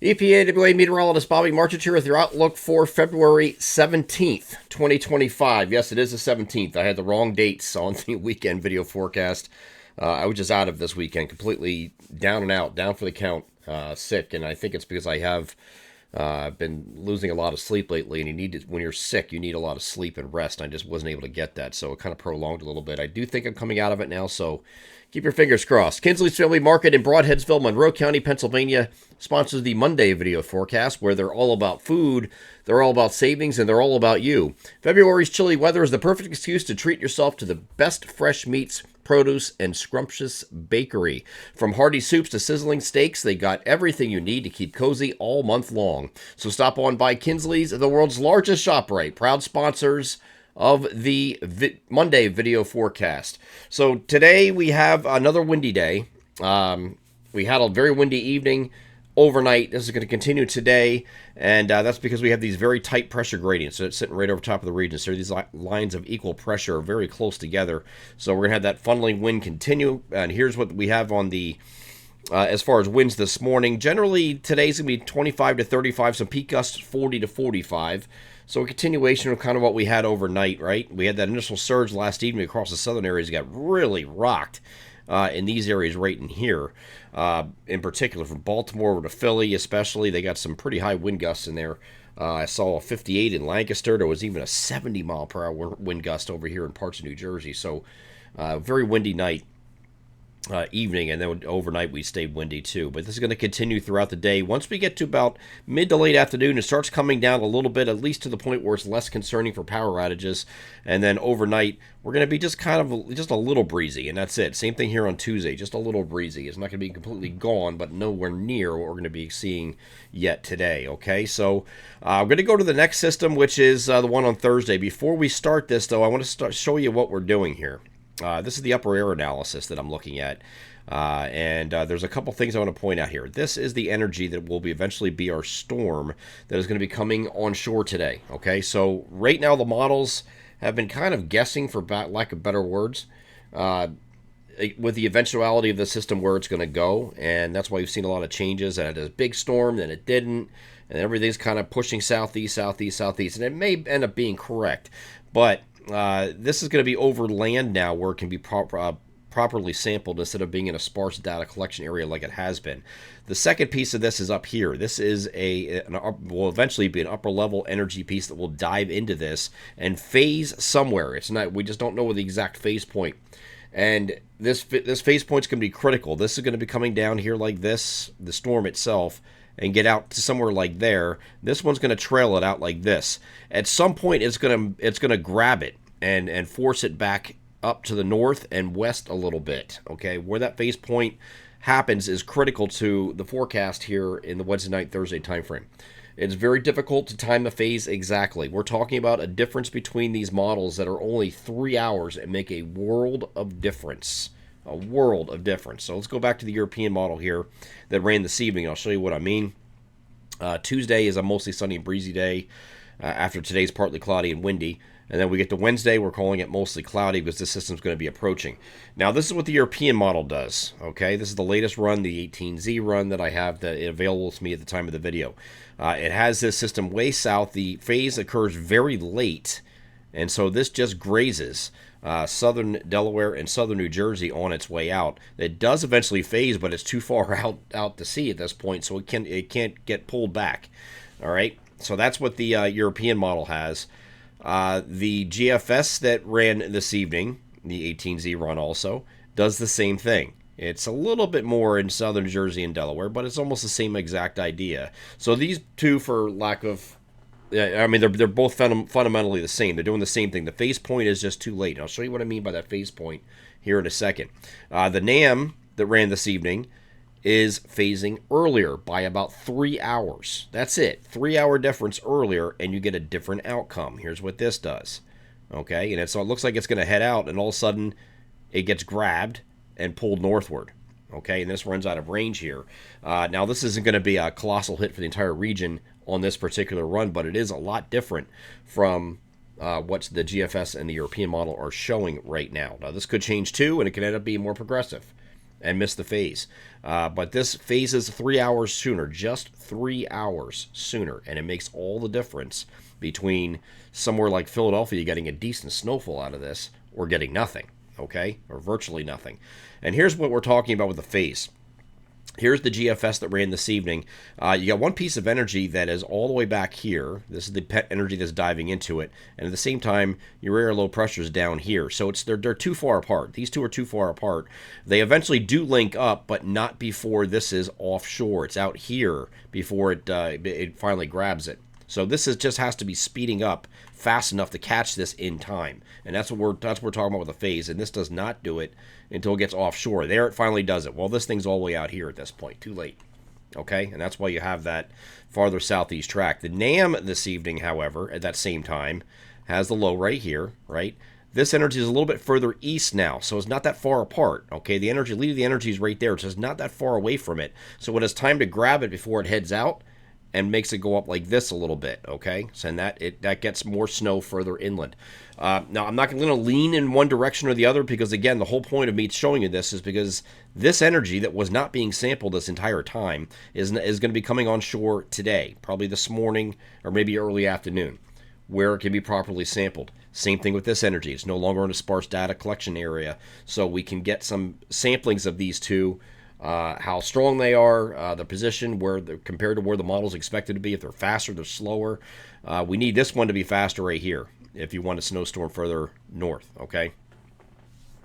EPAWA meteorologist Bobby Marchich here with your outlook for February 17th, 2025. Yes, it is the 17th. I had the wrong dates on the weekend video forecast. I was just out of this weekend, completely down and out, down for the count, sick. And I think it's because I have been losing a lot of sleep lately. And when you're sick, you need a lot of sleep and rest. I just wasn't able to get that. So it kind of prolonged a little bit. I do think I'm coming out of it now. So keep your fingers crossed. Kinsley's Family Market in Broadheadsville, Monroe County, Pennsylvania sponsors the Monday video forecast where they're all about food, they're all about savings, and they're all about you. February's chilly weather is the perfect excuse to treat yourself to the best fresh meats, produce, and scrumptious bakery. From hearty soups to sizzling steaks, they got everything you need to keep cozy all month long. So stop on by Kinsley's, the world's largest ShopRite, proud sponsors of the Monday video forecast. So today we have another windy day. We had a very windy evening overnight. This is going to continue today, and that's because we have these very tight pressure gradients. So it's sitting right over top of the region. So these lines of equal pressure are very close together. So we're going to have that funneling wind continue. And here's what we have on the as far as winds this morning. Generally, today's going to be 25 to 35, some peak gusts 40 to 45. So a continuation of kind of what we had overnight, right? We had that initial surge last evening across the southern areas. It got really rocked in these areas right in here. In particular, from Baltimore over to Philly especially, they got some pretty high wind gusts in there. I saw a 58 in Lancaster. There was even a 70 mile per hour wind gust over here in parts of New Jersey. So very windy night. Evening, and then overnight we stayed windy too. But this is going to continue throughout the day. Once we get to about mid to late afternoon, it starts coming down a little bit, at least to the point where it's less concerning for power outages. And then overnight, we're going to be just a little breezy, and that's it. Same thing here on Tuesday, just a little breezy. It's not going to be completely gone, but nowhere near what we're going to be seeing yet today. Okay, so I'm going to go to the next system, which is the one on Thursday. Before we start this, though, I want to show you what we're doing here. This is the upper air analysis that I'm looking at, and there's a couple things I want to point out here. This is the energy that will eventually be our storm that is going to be coming onshore today. Okay, so right now the models have been kind of guessing, for lack of better words, with the eventuality of the system where it's going to go, and that's why you've seen a lot of changes. And it had a big storm, then it didn't, and everything's kind of pushing southeast, southeast, southeast, and it may end up being correct, but this is going to be over land now where it can be properly sampled instead of being in a sparse data collection area like it has been. The second piece of this is up here. This is will eventually be an upper level energy piece that will dive into this and phase somewhere. It's not, we just don't know the exact phase point. And this phase point's going to be critical. This is going to be coming down here like this, the storm itself, and get out to somewhere like there. This one's going to trail it out like this. At some point, it's going to grab it and force it back up to the north and west a little bit. Okay, where that phase point happens is critical to the forecast here in the Wednesday night, Thursday timeframe. It's very difficult to time a phase exactly. We're talking about a difference between these models that are only 3 hours and make a world of difference. A world of difference. So let's go back to the European model here that ran this evening. I'll show you what I mean. Tuesday is a mostly sunny and breezy day after today's partly cloudy and windy. And then we get to Wednesday, we're calling it mostly cloudy because this system's going to be approaching. Now, this is what the European model does. Okay, this is the latest run, the 18Z run that I have that available to me at the time of the video. It has this system way south. The phase occurs very late, and so this just grazes southern Delaware and southern New Jersey on its way out. It does eventually phase, but it's too far out to sea at this point, so it can't get pulled back. All right, so that's what the European model has. The GFS that ran this evening, the 18Z run also, does the same thing. It's a little bit more in southern New Jersey and Delaware, but it's almost the same exact idea. So these two, for lack of, I mean, they're both fundamentally the same. They're doing the same thing. The phase point is just too late. I'll show you what I mean by that phase point here in a second. The NAM that ran this evening is phasing earlier by about 3 hours. That's it. 3 hour difference earlier, and you get a different outcome. Here's what this does. Okay, and so it looks like it's going to head out, and all of a sudden it gets grabbed and pulled northward. Okay, and this runs out of range here. Now, this isn't going to be a colossal hit for the entire region on this particular run, but it is a lot different from what the GFS and the European model are showing right now. Now, this could change too, and it could end up being more progressive. and miss the phase. But this phase is 3 hours sooner, just 3 hours sooner, and it makes all the difference between somewhere like Philadelphia getting a decent snowfall out of this or getting nothing, okay, or virtually nothing. And here's what we're talking about with the phase. Here's the GFS that ran this evening. You got one piece of energy that is all the way back here. This is the pet energy that's diving into it. And at the same time, your air low pressure is down here. So they're too far apart. These two are too far apart. They eventually do link up, but not before this is offshore. It's out here before it finally grabs it. So this just has to be speeding up fast enough to catch this in time, and that's what we're talking about with the phase. And this does not do it until it gets offshore. There it finally does it. Well, this thing's all the way out here at this point. Too late. Okay, and that's why you have that farther southeast track. The NAM this evening, however, at that same time, has the low right here. Right. This energy is a little bit further east now, so it's not that far apart. Okay, the energy, lead of the energy is right there. It's just not that far away from it. So it has time to grab it before it heads out and makes it go up like this a little bit, okay? So and that gets more snow further inland. Now, I'm not going to lean in one direction or the other because, again, the whole point of me showing you this is because this energy that was not being sampled this entire time is going to be coming on shore today, probably this morning or maybe early afternoon, where it can be properly sampled. Same thing with this energy. It's no longer in a sparse data collection area, so we can get some samplings of these two, how strong they are, the position where they're compared to where the model's expected to be, if they're faster, they're slower. We need this one to be faster right here if you want a snowstorm further north, okay,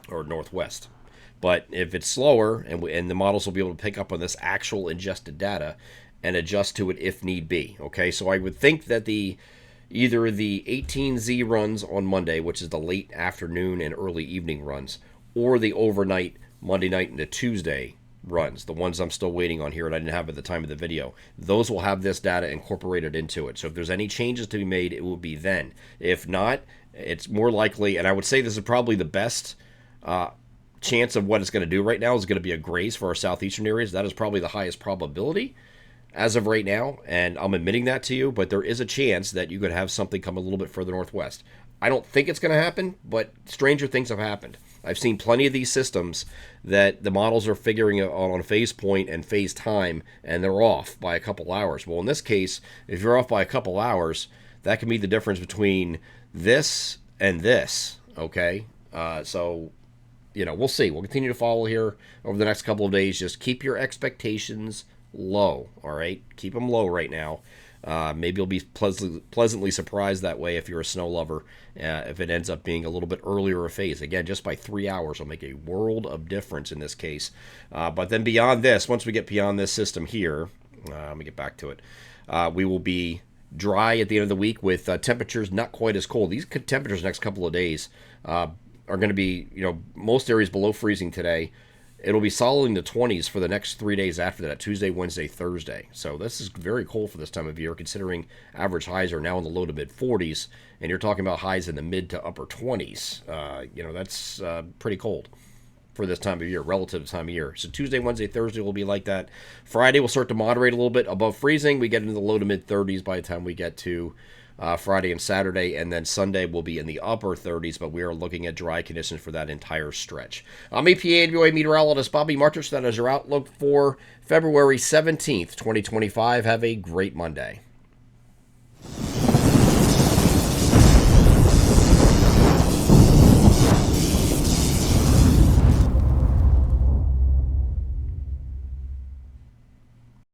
or northwest. But if it's slower, and the models will be able to pick up on this actual ingested data and adjust to it if need be, okay? So I would think that either the 18Z runs on Monday, which is the late afternoon and early evening runs, or the overnight Monday night into Tuesday runs, the ones I'm still waiting on here and I didn't have at the time of the video, those will have this data incorporated into it. So if there's any changes to be made, it will be then. If not, it's more likely, and I would say this is probably the best chance of what it's going to do right now is going to be a graze for our southeastern areas. That is probably the highest probability as of right now, and I'm admitting that to you, but there is a chance that you could have something come a little bit further northwest. I don't think it's going to happen, but stranger things have happened. I've seen plenty of these systems that the models are figuring on phase point and phase time, and they're off by a couple hours. Well, in this case, if you're off by a couple hours, that can be the difference between this and this, okay? So, we'll see. We'll continue to follow here over the next couple of days. Just keep your expectations low, all right? Keep them low right now. Maybe you'll be pleasantly surprised that way if you're a snow lover, if it ends up being a little bit earlier a phase. Again, just by 3 hours will make a world of difference in this case. But then beyond this, once we get beyond this system here, let me get back to it, we will be dry at the end of the week with temperatures not quite as cold. These temperatures next couple of days are going to be, most areas below freezing today. It'll be solid in the 20s for the next 3 days after that, Tuesday, Wednesday, Thursday. So this is very cold for this time of year, considering average highs are now in the low to mid 40s, and you're talking about highs in the mid to upper 20s. That's pretty cold for this time of year, relative time of year. So Tuesday, Wednesday, Thursday will be like that. Friday will start to moderate a little bit above freezing. We get into the low to mid 30s by the time we get to Friday and Saturday, and then Sunday will be in the upper 30s, but we are looking at dry conditions for that entire stretch. I'm EPA meteorologist Bobby Martich. That is your outlook for February 17th, 2025. Have a great Monday.